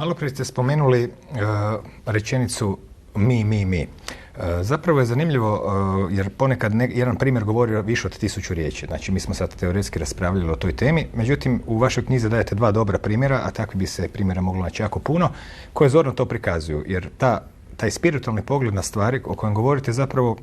Malo prije ste spomenuli rečenicu mi. Zapravo je zanimljivo jer ponekad jedan primjer govori više od 1000 riječi. Znači mi smo sad teoretski raspravljali o toj temi, međutim u vašoj knjizi dajete 2 dobra primjera, a takvi bi se primjera moglo naći jako puno, koje zorno to prikazuju. Jer taj spiritualni pogled na stvari o kojem govorite je zapravo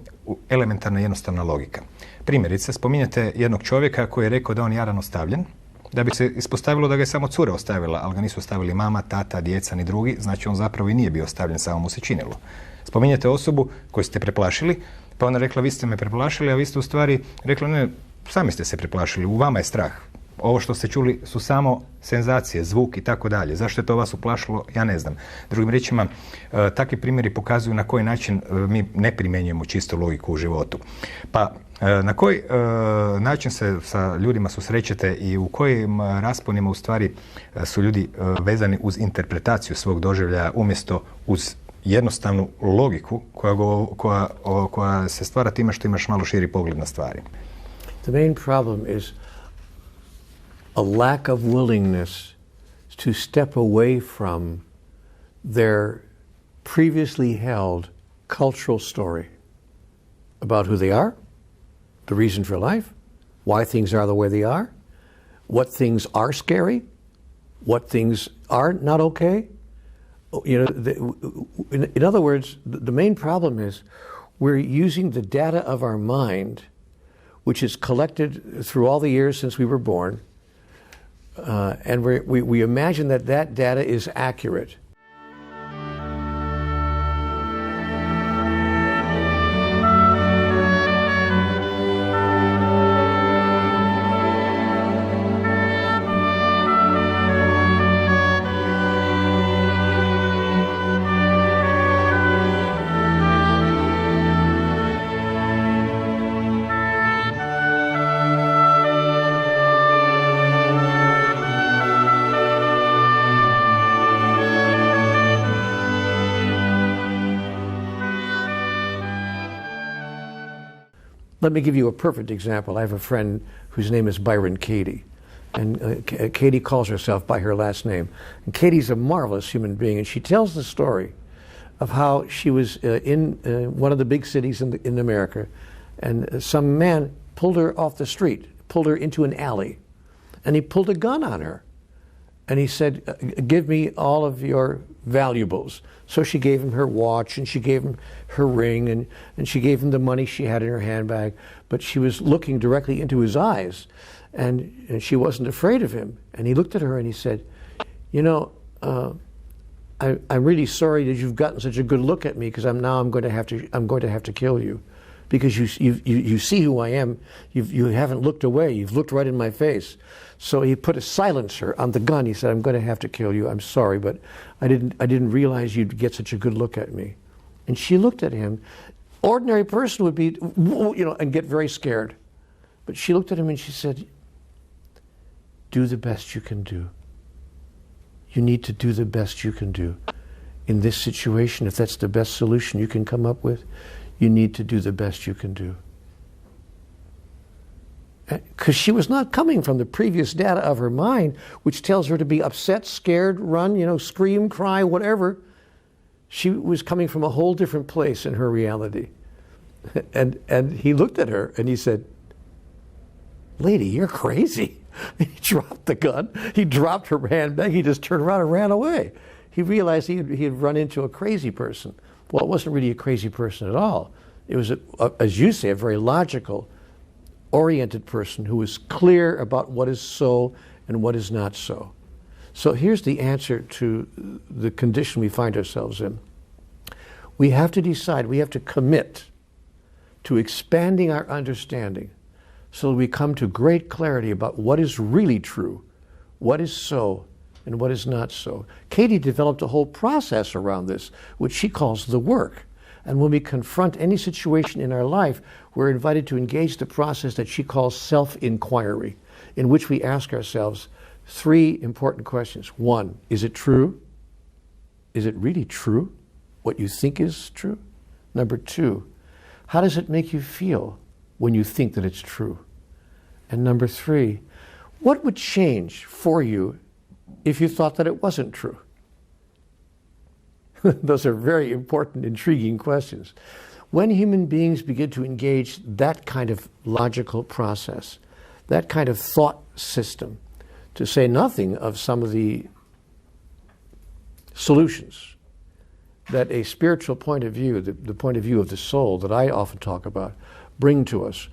elementarna jednostavna logika. Primjerice, spominjete jednog čovjeka koji je rekao da on jadan ostavljen, da bi se ispostavilo da ga je samo cura ostavila, ali ga nisu ostavili mama, tata, djeca ni drugi, znači on zapravo i nije bio ostavljen, samo mu se činilo. Spominjete osobu koju ste preplašili, pa ona rekla vi ste me preplašili, a vi ste u stvari rekla ne, sami ste se preplašili, u vama je strah. Ovo što ste čuli su samo senzacije, zvuk i tako dalje. Zašto je to vas uplašilo, ja ne znam. Drugim riječima, takvi primjeri pokazuju na koji način mi ne primjenjujemo čistu logiku u životu. Pa na koji način se sa ljudima susrećete i u kojim rasponima u stvari su ljudi vezani uz interpretaciju svog doživljaja umjesto uz jednostavnu logiku koja se stvara time što imaš malo širi pogled na stvari? The main problem is a lack of willingness to step away from their previously held cultural story about who they are, the reason for life, why things are the way they are, what things are scary, what things are not okay. You know, in other words, the main problem is we're using the data of our mind, which is collected through all the years since we were born, and we imagine that that data is accurate. Let me give you a perfect example. I have a friend whose name is Byron Katie, and Katie calls herself by her last name. And Katie's a marvelous human being, and she tells the story of how she was in one of the big cities in America, and some man pulled her off the street, pulled her into an alley, and he pulled a gun on her. And he said, give me all of your valuables. So she gave him her watch, and she gave him her ring, and she gave him the money she had in her handbag. But she was looking directly into his eyes, and she wasn't afraid of him. And he looked at her and he said, you know, I'm really sorry that you've gotten such a good look at me, because I'm going to have to kill you, because you see who I am. You haven't looked away. You've looked right in my face. So he put a silencer on the gun. He said, I'm going to have to kill you. I'm sorry, but I didn't realize you'd get such a good look at me. And she looked at him. Ordinary person would be, you know, and get very scared. But she looked at him and she said, do the best you can do. You need to do the best you can do. In this situation, if that's the best solution you can come up with, you need to do the best you can do. Because she was not coming from the previous data of her mind, which tells her to be upset, scared, run, you know, scream, cry, whatever. She was coming from a whole different place in her reality. And he looked at her and he said, lady, you're crazy. He dropped the gun. He dropped her handbag. He just turned around and ran away. He realized he had run into a crazy person. Well, it wasn't really a crazy person at all. It was, as you say, a very logical, oriented person who was clear about what is so and what is not so. So here's the answer to the condition we find ourselves in. We have to decide, we have to commit to expanding our understanding so that we come to great clarity about what is really true, what is so, and what is not so. Katie developed a whole process around this, which she calls the work. And when we confront any situation in our life, we're invited to engage the process that she calls self-inquiry, in which we ask ourselves 3 important questions. 1, is it true? Is it really true? What you think is true? Number 2, how does it make you feel when you think that it's true? And number 3, what would change for you if you thought that it wasn't true? Those are very important, intriguing questions. When human beings begin to engage that kind of logical process, that kind of thought system, to say nothing of some of the solutions that a spiritual point of view, the point of view of the soul that I often talk about, bring to us.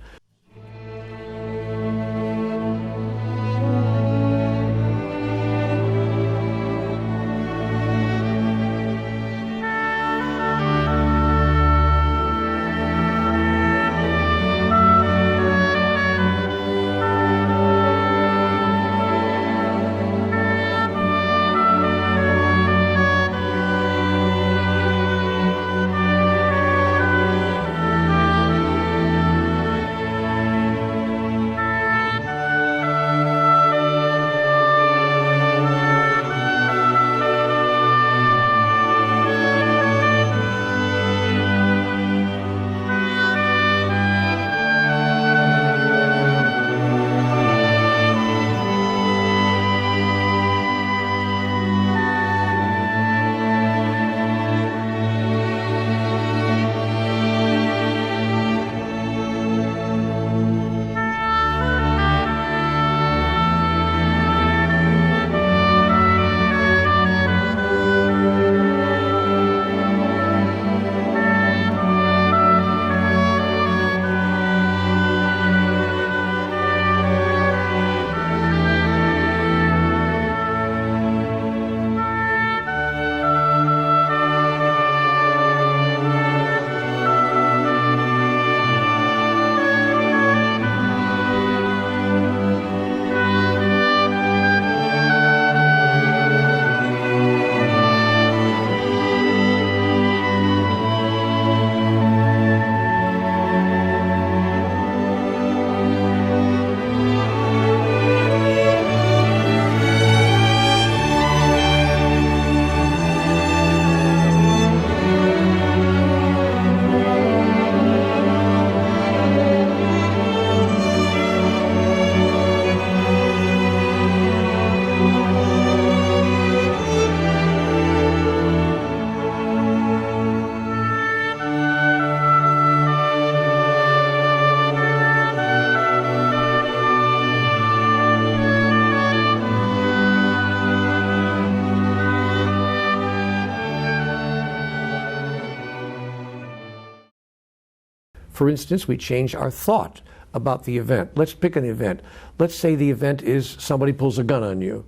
For instance, we change our thought about the event. Let's pick an event. Let's say the event is somebody pulls a gun on you.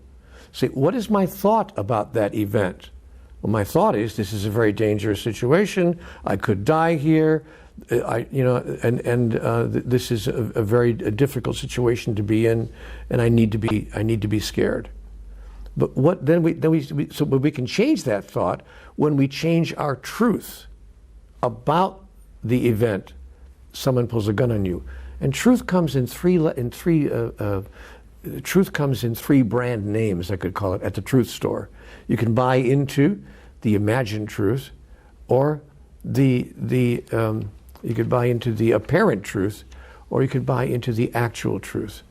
Say, what is my thought about that event? Well, my thought is this is a very dangerous situation. I could die here. This is a very difficult situation to be in, and I need to be scared. But we can change that thought when we change our truth about the event. Someone pulls a gun on you, and truth comes in three brand names, I could call it, at the truth store. You can buy into the imagined truth, or you could buy into the apparent truth, or you could buy into the actual truth.